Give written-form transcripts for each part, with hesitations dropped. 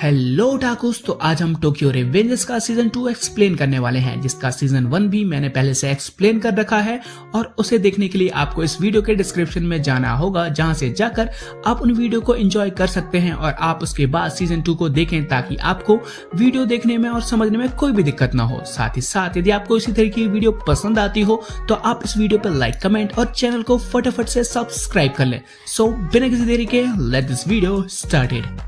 Hello टाकुस। तो आज हम टोक्यो रिवेंजर्स का सीजन 2 एक्सप्लेन करने वाले हैं, जिसका सीजन 1 भी मैंने पहले से एक्सप्लेन कर रखा है और उसे देखने के लिए आपको इस वीडियो के डिस्क्रिप्शन में जाना होगा, जहां से जाकर आप उन वीडियो को एंजॉय कर सकते हैं और आप उसके बाद सीजन 2 को देखें ताकि आपको वीडियो देखने में और समझने में कोई भी दिक्कत ना हो। साथ ही साथ यदि आपको इसी तरह की वीडियो पसंद आती हो तो आप इस वीडियो पर लाइक, कमेंट और चैनल को फटाफट से सब्सक्राइब कर लें। सो बिना किसी देरी के let this video started.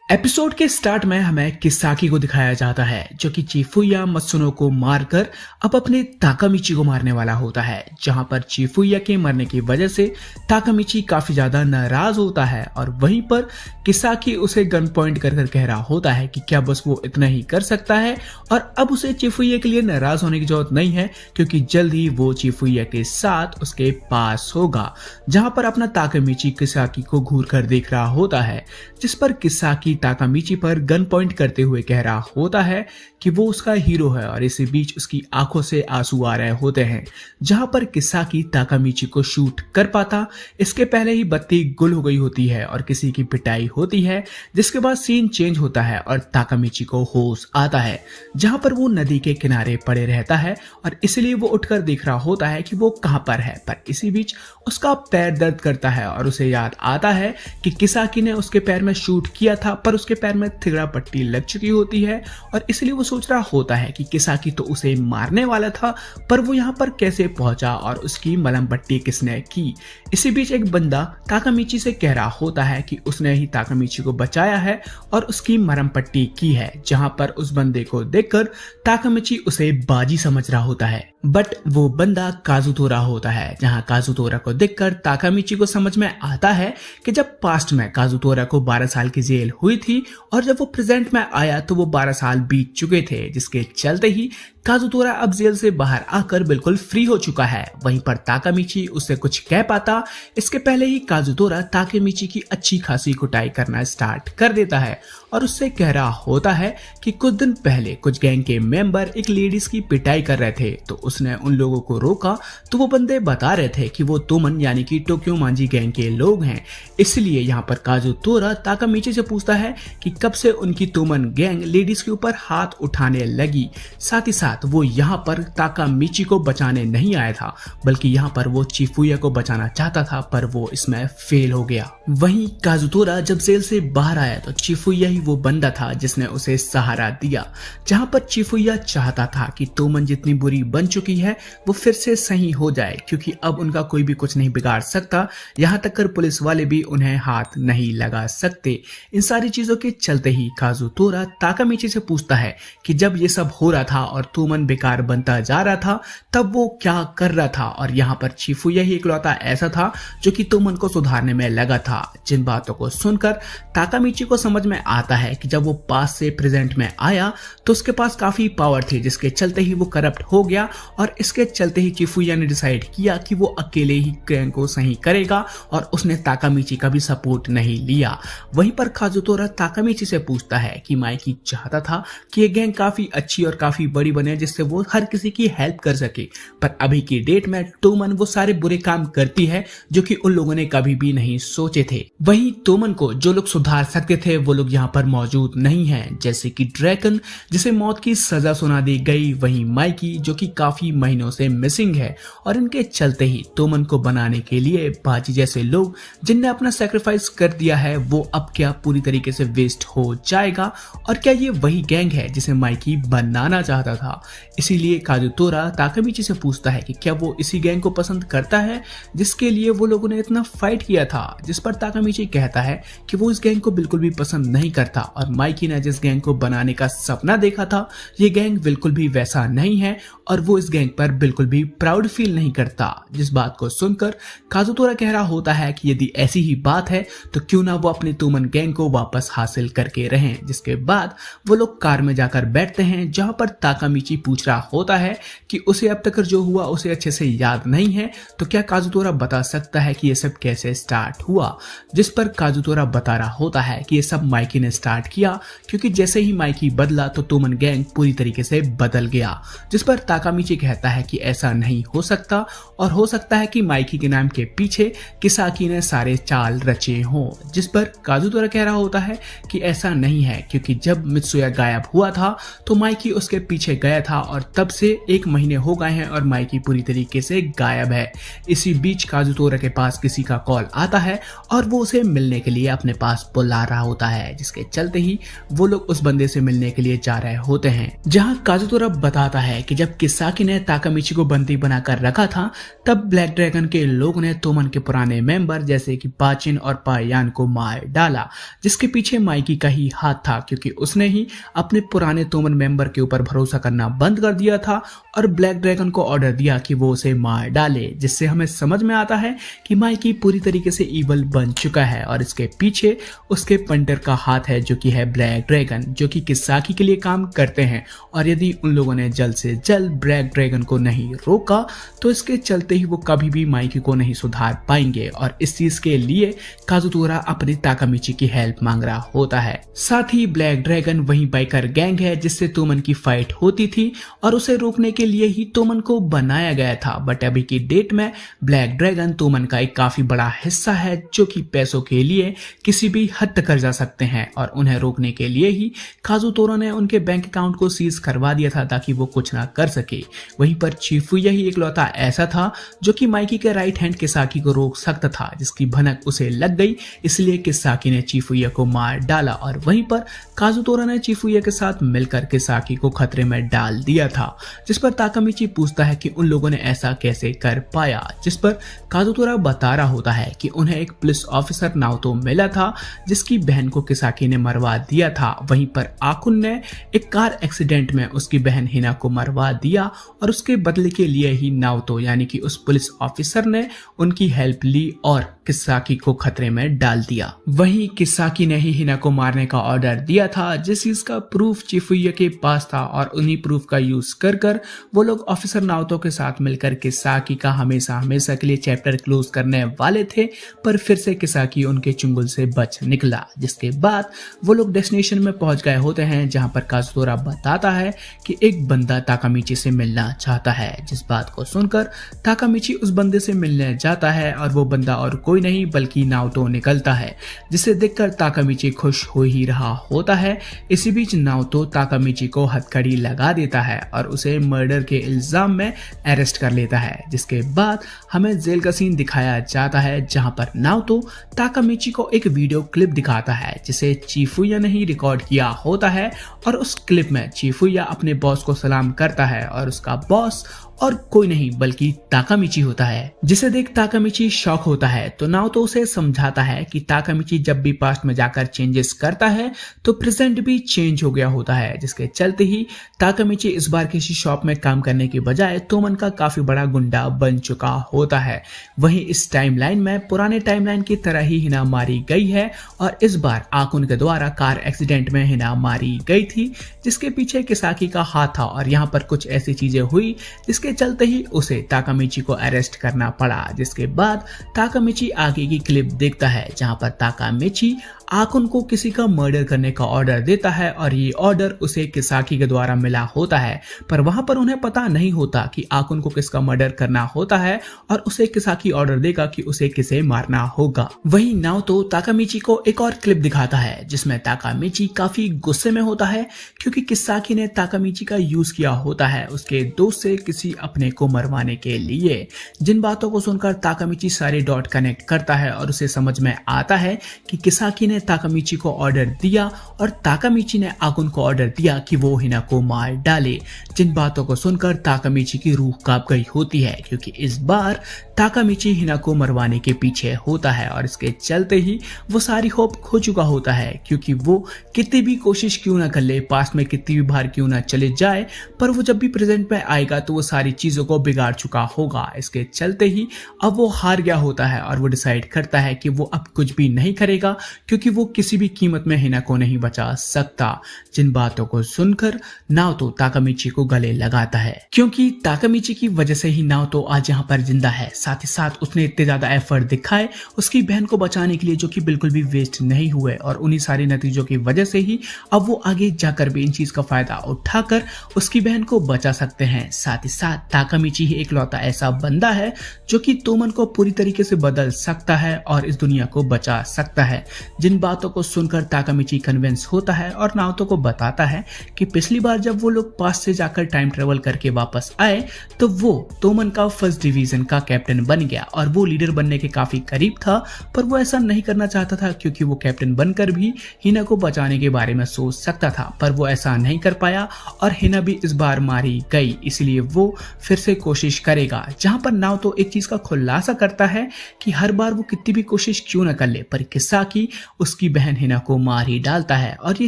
Episode के स्टार्ट में हमें किसाकी को दिखाया जाता है, जो कि चिफुया मत्सुनो को मारकर अब अपने ताकामिची को मारने वाला होता है। जहां पर चिफुया के मरने की वजह से ताकामिची काफी ज्यादा नाराज होता है और वहीं पर किसाकी उसे गन पॉइंट कर कह रहा होता है कि क्या बस वो इतना ही कर सकता है और अब उसे चिफुया के लिए नाराज होने की जरूरत नहीं है, क्योंकि जल्द ही वो चिफुया के साथ उसके पास होगा। जहां पर अपना ताकामिची किसाकी को घूर कर देख रहा होता है, जिस पर किसाकी ताकामिची पर गन पॉइंट करते हुए कह रहा होता है कि वो उसका हीरो है और इसी बीच उसकी आंखों से आंसू आ रहे होते हैं। जहां पर किसाकी ताकामिची को शूट कर पाता, इसके पहले ही बत्ती गुल हो गई होती है और किसी की पिटाई होती है, जिसके बाद सीन चेंज होता है और ताकामिची को होश आता है, जहां पर वो नदी के किनारे पड़े रहता है और इसलिए वो उठकर देख रहा होता है कि वो कहां पर है। पर इसी बीच उसका पैर दर्द करता है और उसे याद आता है कि किसाकी ने उसके पैर में शूट किया था, पर उसके पैर में थिगड़ा पट्टी लग चुकी होती है और इसलिए वो सोच रहा होता है कि किसाकी तो उसे मारने वाला था, पर वो यहाँ पर कैसे पहुंचा और उसकी मलहम पट्टी किसने की। इसी बीच एक बंदा ताकामिची से कह रहा होता है कि उसने ही ताकामिची को बचाया है और उसकी मरहम पट्टी की है। जहां पर उस बंदे को देखकर ताकामिची उसे बाजी समझ रहा होता है, बट वो बंदा काजुतोरा होता है। जहां काजुतोरा को देखकर ताकामिची को समझ में आता है कि जब पास्ट में काजुतोरा को 12 साल की जेल हुई थी और जब वो प्रेजेंट में आया तो वो 12 साल बीत चुके थे, जिसके चलते ही काजुतोरा अब जेल से बाहर आकर बिल्कुल फ्री हो चुका है। वहीं पर ताकामिची उससे कुछ कह पाता, इसके पहले ही काजुतोरा ताकामिची की अच्छी खासी कुटाई करना स्टार्ट कर देता है और उससे कह रहा होता है कि कुछ दिन पहले कुछ गैंग के मेंबर एक लेडीज की पिटाई कर रहे थे, तो उसने उन लोगों को रोका तो वो बंदे बता रहे थे कि वो तोमन यानी कि टोक्यो मांजी गैंग के लोग हैं। इसलिए यहाँ पर काजुतोरा ताकामिची से पूछता है कि कब से उनकी तोमन गैंग लेडीज के ऊपर हाथ उठाने लगी। साथ ही साथ वो यहाँ पर ताकामिची को बचाने नहीं आया था, बल्कि यहाँ पर वो चिफुया को बचाना चाहता था, पर वो इसमें फेल हो गया। वहीं काजुतोरा जब जेल से बाहर आया तो चिफुया ही वो बंदा था जिसने उसे सहारा दिया। जहां पर चिफुया चाहता था कि तोमन जितनी बुरी बन चुकी है वो फिर से सही हो जाए, क्योंकि अब उनका कोई भी कुछ नहीं बिगाड़ सकता, यहाँ तक कर पुलिस वाले भी उन्हें हाथ नहीं लगा सकते। इन सारी चीजों के चलते ही काजुतोरा ताकामिची से पूछता है कि जब ये सब हो रहा था और तोमन बेकार बनता जा रहा था तब वो क्या कर रहा था, और यहाँ पर चिफुया ही इकलौता ऐसा था जो कि तोमन को सुधारने में लगा था। जिन बातों को सुनकर ताकामिची को समझ में आता है कि जब वो पास से प्रेजेंट में आया तो उसके पास काफी पावर थी, जिसके चलते ही वो करप्ट हो गया और इसके चलते ही चिफुया ने डिसाइड किया कि वो अकेले ही गैंग को सही करेगा और उसने ताकामिची का भी सपोर्ट नहीं लिया। वहीं पर काजुतोरा ताकामिची से पूछता है कि माइकी चाहता था कि ये गैंग काफी अच्छी और काफी बड़ी बने, जिससे वो हर किसी की हेल्प कर सके, पर अभी की डेट में तोमन वो सारे बुरे काम करती है जो कि उन लोगों ने कभी भी नहीं सोचे थे। वहीं तोमन को जो लोग सुधार सकते थे वो लोग यहाँ पर मौजूद नहीं हैं, जैसे कि ड्रैगन जिसे मौत की सजा सुना दी गई, वहीं माइकी जो कि काफी महीनों से मिसिंग है, और इनके चलते ही तोमन को बनाने के लिए बाजी जैसे लोग जिनने अपना सैक्रिफाइस कर दिया है वो अब क्या पूरी तरीके से वेस्ट हो जाएगा, और क्या ये वही गैंग है जिसे माइकी बनाना चाहता था। इसीलिए काजुतोरा ताकामिची से पूछता है कि क्या वो इसी गैंग को पसंद करता है जिसके लिए वो लोगों ने इतना फाइट किया था, जिस पर ताकामिची कहता है कि वो इस गैंग को बिल्कुल भी पसंद नहीं करता और माइकी ने जिस गैंग को बनाने का सपना देखा था ये गैंग बिल्कुल भी वैसा नहीं है और वो इस गैंग पर बिल्कुल भी प्राउड फील नहीं करता। जिस बात को सुनकर काजुतोरा कह रहा होता है कि यदि ऐसी ही बात है तो क्यों ना वो अपने तोमन गैंग को वापस हासिल करके रहें। जिसके बाद वो लोग कार में जाकर बैठते हैं, जहां पर ताकामिची ताकामिची पूछ रहा होता है कि उसे अब तक जो हुआ उसे अच्छे से याद नहीं है, तो क्या काजुतोरा बता सकता है कि ये सब कैसे स्टार्ट हुआ। जिस पर काजुतोरा बता रहा होता है कि ये सब माइकी ने स्टार्ट किया, क्योंकि जैसे ही माइकी बदला तो तोमन गैंग पूरी तरीके से बदल गया। जिस पर ताकामिची कहता है कि ऐसा नहीं हो सकता और हो सकता है कि माइकी के नाम के पीछे किसाकी ने सारे चाल रचे हों। जिस पर काजुतोरा कह रहा होता है कि ऐसा नहीं है, क्योंकि जब मित्सुया गायब हुआ था तो माइकी उसके पीछे गया था और तब से 1 महीने हो गए हैं और माइकी पूरी तरीके से गायब है। इसी बीच काजुतोरा के पास किसी का कॉल आता है और वो उसे मिलने के लिए अपने पास बुला रहा होता है, जिसके चलते ही वो लोग उस बंदे से मिलने के लिए जा रहे होते हैं। जहां काजुतोरा बताता है कि जब किसाकी ने ताकामिची को बंदी बनाकर रखा था तब ब्लैक ड्रैगन के लोगों ने तोमन के पुराने मेंबर जैसे कि पाचिन और पायान को मार डाला, जिसके पीछे माइकी का ही हाथ था, क्योंकि उसने ही अपने पुराने तोमन मेंबर के ऊपर भरोसा करना बंद कर दिया था और ब्लैक ड्रैगन को ऑर्डर दिया कि वो उसे मार डाले। जिससे हमें समझ में आता है कि माइकी पूरी तरीके से ईवल बन चुका है और इसके पीछे उसके पंटर का हाथ है, जो कि है ब्लैक ड्रैगन, जो कि किसाकी के लिए काम करते हैं। और यदि उन लोगों ने जल्द से जल्द ब्लैक ड्रैगन को नहीं रोका तो इसके चलते ही वो कभी भी माइकी को नहीं सुधार पाएंगे और इस चीज के लिए काजुतोरा अपनी ताकामिची की हेल्प मांग रहा होता है। साथ ही ब्लैक ड्रैगन वही बाइकर गैंग है जिससे तोमन की फाइट होती थी और उसे रोकने के लिए ही तोमन को बनाया गया था। बट अभी की डेट में ब्लैक ड्रैगन तोमन का एक काफी बड़ा हिस्सा है, जो कि पैसों के लिए किसी भी हद तक कर जा सकते हैं और उन्हें रोकने के लिए ही काजुतोरा ने उनके बैंक अकाउंट को सीज करवा दिया था ताकि वो कुछ ना कर सके। वहीं पर चिफुया ही इकलौता ऐसा था जो कि माइकी के राइट हैंड किसाकी को रोक सकता था, जिसकी भनक उसे लग गई, इसलिए किसाकी ने चिफुया को मार डाला और वहीं पर काजुतोरा ने चिफुया के साथ मिलकर किसाकी को खतरे में डाल दिया था। जिस पर ताकामिची पूछता है कि उन लोगों ने ऐसा कैसे कर पाया, जिस पर काजुतोरा बता रहा होता है कि उन्हें एक पुलिस ऑफिसर नाओतो मिला था जिसकी बहन को किसाकी ने मरवा दिया था। वहीं पर आकुन ने एक कार एक्सीडेंट में उसकी बहन हिना को मरवा दिया और उसके बदले के लिए ही नाओतो यानी कि उस पुलिस ऑफिसर ने उनकी हेल्प ली और किसाकी को खतरे में डाल दिया। वहीं किसाकी ने ही हिना को मारने का ऑर्डर दिया था, जिस चीज का प्रूफ चिफुया के पास था और उन्हीं प्रूफ का यूज कर वो लोग ऑफिसर नाओतो के साथ मिलकर किसाकी का हमेशा हमेशा के लिए चैप्टर क्लोज करने वाले थे, पर फिर से किसाकी उनके चुंगल से बच निकला। जिसके बाद वो लोग डेस्टिनेशन में पहुंच गए होते हैं, जहां पर काजुतोरा बताता है कि एक बंदा ताकामिची से मिलना चाहता है। जिस बात को सुनकर ताकामिची उस बंदे से मिलने जाता है और वो बंदा और कोई नहीं बल्कि नाओतो निकलता है, जिसे देखकर ताकामिची खुश हो ही रहा होता है। इसी बीच नाओतो ताकामिची को हथकड़ी लगा देता है और उसे मर्डर के इल्जाम में अरेस्ट कर लेता है। जिसके बाद हमें जेल का सीन दिखाया जाता है, जहां पर नाओतो ताकामिची को एक वीडियो क्लिप दिखाता है जिसे चिफुया ने ही रिकॉर्ड किया होता है और उस क्लिप में चिफुया अपने बॉस को सलाम करता है और उसका बॉस और कोई नहीं बल्कि ताकामिची होता है। जिसे देख ताकामिची शॉक होता है तो नाओतो उसे समझाता है कि ताकामिची जब भी पास्ट में जाकर चेंजेस करता है तो प्रेजेंट भी चेंज हो गया होता है, जिसके चलते ही ताकामिची इस बार किसी शॉप में काम करने के बजाय तोमन का काफी बड़ा गुंडा बन चुका होता है। वहीं इस टाइमलाइन में पुराने टाइमलाइन की तरह ही हिना मारी गई है और इस बार आकुन के द्वारा कार एक्सीडेंट में हिना मारी गई थी, जिसके पीछे किसाकी का हाथ था और यहाँ पर कुछ ऐसी चीजें हुई जिसके चलते ही उसे ताकामिची को अरेस्ट करना पड़ा। जिसके बाद ताकामिची आगे की क्लिप देखता है, जहां पर ताकामिची आकुन को किसी का मर्डर करने का ऑर्डर देता है और ये ऑर्डर उसे किसाकी के द्वारा मिला होता है, पर वहां पर उन्हें पता नहीं होता कि आकुन को किसका मर्डर करना होता है और उसे किसाकी ऑर्डर देगा कि उसे किसे मारना होगा। वहीं नाओतो ताकामिची को एक और क्लिप दिखाता है जिसमें ताकामिची काफी गुस्से में होता है, क्योंकि किसाकी ने ताकामिची का यूज किया होता है उसके दोस्त से किसी अपने को मरवाने के लिए। जिन बातों को सुनकर ताकामिची सारे डॉट कनेक्ट करता है और उसे समझ में आता है कि किसाकी ने ताकामिची को ऑर्डर दिया और ताकामिची ने आकुन को ऑर्डर दिया कि वो हिना को मार डाले। जिन बातों को सुनकर ताकामिची की रूह कांप गई होती है, क्योंकि इस बार ताकामिची हिना को मरवाने के पीछे होता है और इसके चलते ही वो सारी होप खो चुका होता है, क्योंकि वो कितनी भी कोशिश क्यों ना कर ले, पास में कितनी भी बार क्यों ना चले जाए, पर वो जब भी प्रेजेंट में आएगा तो वो सारी चीजों को बिगाड़ चुका होगा। इसके चलते ही अब वो हार गया होता है और वो डिसाइड करता है कि वो अब कुछ भी नहीं करेगा, क्योंकि वो किसी भी कीमत में हिना को नहीं बचा सकता। जिन बातों को सुनकर नाओतो ताकामिची को गले लगाता है, क्योंकि ताकामिची की वजह से ही नाओतो आज यहाँ पर जिंदा है। साथ ही साथ उसने इतने ज्यादा एफर्ट दिखाए उसकी बहन को बचाने के लिए, जो कि बिल्कुल भी वेस्ट नहीं हुए, और उन्हीं सारे नतीजों की वजह से ही अब वो आगे जाकर भी इन चीज का फायदा उठाकर उसकी बहन को बचा सकते हैं। साथ ही साथ ताकामिची ही एकलौता ऐसा बंदा है जो कि तोमन को पूरी तरीके से बदल सकता है और इस दुनिया को बचा सकता है। जिन बातों को सुनकर ताकामिची कन्विंस होता है और नाओतो को बताता है कि पिछली बार जब वो लोग पास से जाकर टाइम ट्रेवल करके वापस आए तो वो तोमन का फर्स्ट डिवीजन का कैप्टन बन गया और वो लीडर बनने के काफी करीब था, पर वो ऐसा नहीं करना चाहता था, क्योंकि वो कैप्टन बनकर भी हिना को बचाने के बारे में सोच सकता था, पर वो ऐसा नहीं कर पाया और हिना भी इस बार मारी गई। इसलिए वो फिर से कोशिश करेगा, जहां पर नाओतो एक चीज का खुलासा करता है कि हर बार वो कितनी भी कोशिश क्यों न कर ले, पर किसाकी उसकी बहन हिना को मार ही डालता है और ये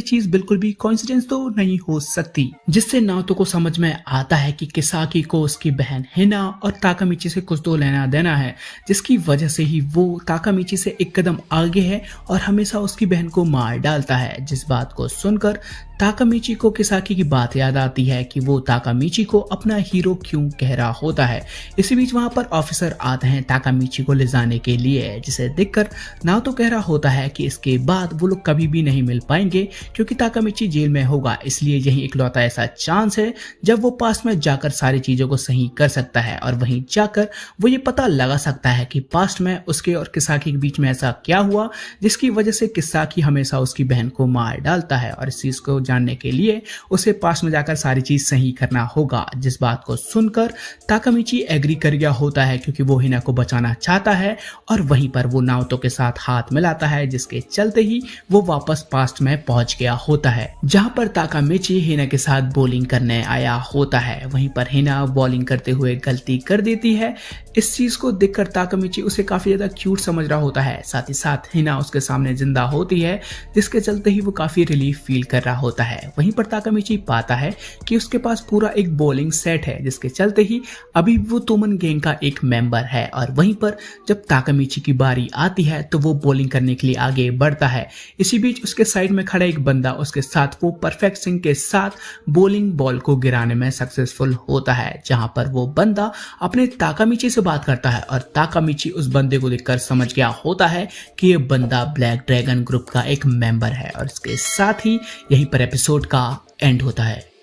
चीज बिल्कुल भी कोइंसिडेंस तो नहीं हो सकती। जिससे नाओतो को समझ में आता है कि किसाकी को उसकी बहन हिना और ताकामिची से कुछ तो लेना देना है, जिसकी वजह से ही वो ताकामिची से एक कदम आगे है और हमेशा उसकी बहन को मार डालता है। जिस बात को सुनकर ताकामिची को किसाकी की बात याद आती है कि वो ताकामिची को अपना हीरो क्यों कह रहा होता है। इसी बीच वहां पर ऑफिसर आते हैं ताकामिची को ले जाने के लिए, जिसे देखकर नाओतो कह रहा होता है कि इसके बाद वो लोग कभी भी नहीं मिल पाएंगे, क्योंकि ताकामिची जेल में होगा। इसलिए यही इकलौता ऐसा चांस है जब वो पास में जाकर सारी चीजों को सही कर सकता है और वहीं जाकर वो ये पता लगा सकता है कि पास्ट में उसके और किसाकी के बीच में ऐसा क्या हुआ जिसकी वजह से किसाकी हमेशा उसकी बहन को मार डालता है, और इस चीज को जानने के लिए उसे पास में जाकर सारी चीज सही करना होगा। जिस बात को सुनकर ताकामिची एग्री कर गया होता है, क्योंकि वो हिना को बचाना चाहता है, और वहीं पर वो नाओतो के साथ हाथ मिलाता है, जिसके चलते ही वो वापस पास्ट में पहुंच गया होता है, जहां पर ताकामिची हिना के साथ बॉलिंग करने आया होता है। वहीं पर हिना बॉलिंग करते हुए गलती कर देती है। इस चीज को देखकर ताकामिची उसे काफी ज्यादा क्यूट समझ रहा होता है। साथ ही साथ हिना उसके सामने जिंदा होती है, जिसके चलते ही वो काफी रिलीफ फील कर रहा होता है। वहीं पर ताकामिची पाता है कि उसके पास पूरा एक बॉलिंग सेट है, जिसके चलते ही अभी वो तोमन गैंग का एक मेंबर है। और वहीं पर जब ताकामिची की बारी आती है तो वो बॉलिंग करने के लिए आगे बढ़ता है। इसी बीच उसके साइड में खड़ा एक बंदा उसके साथ वो परफेक्ट स्विंग के साथ बॉलिंग बॉल को गिराने में सक्सेसफुल होता है, जहां पर वो बंदा अपने ताकामिची से बात करता है और ताकामिची उस बंदे को देखकर समझ गया होता है कि ये बंदा ब्लैक ड्रैगन ग्रुप का एक मेंबर है। और इसके साथ ही यहीं पर एपिसोड का एंड होता है।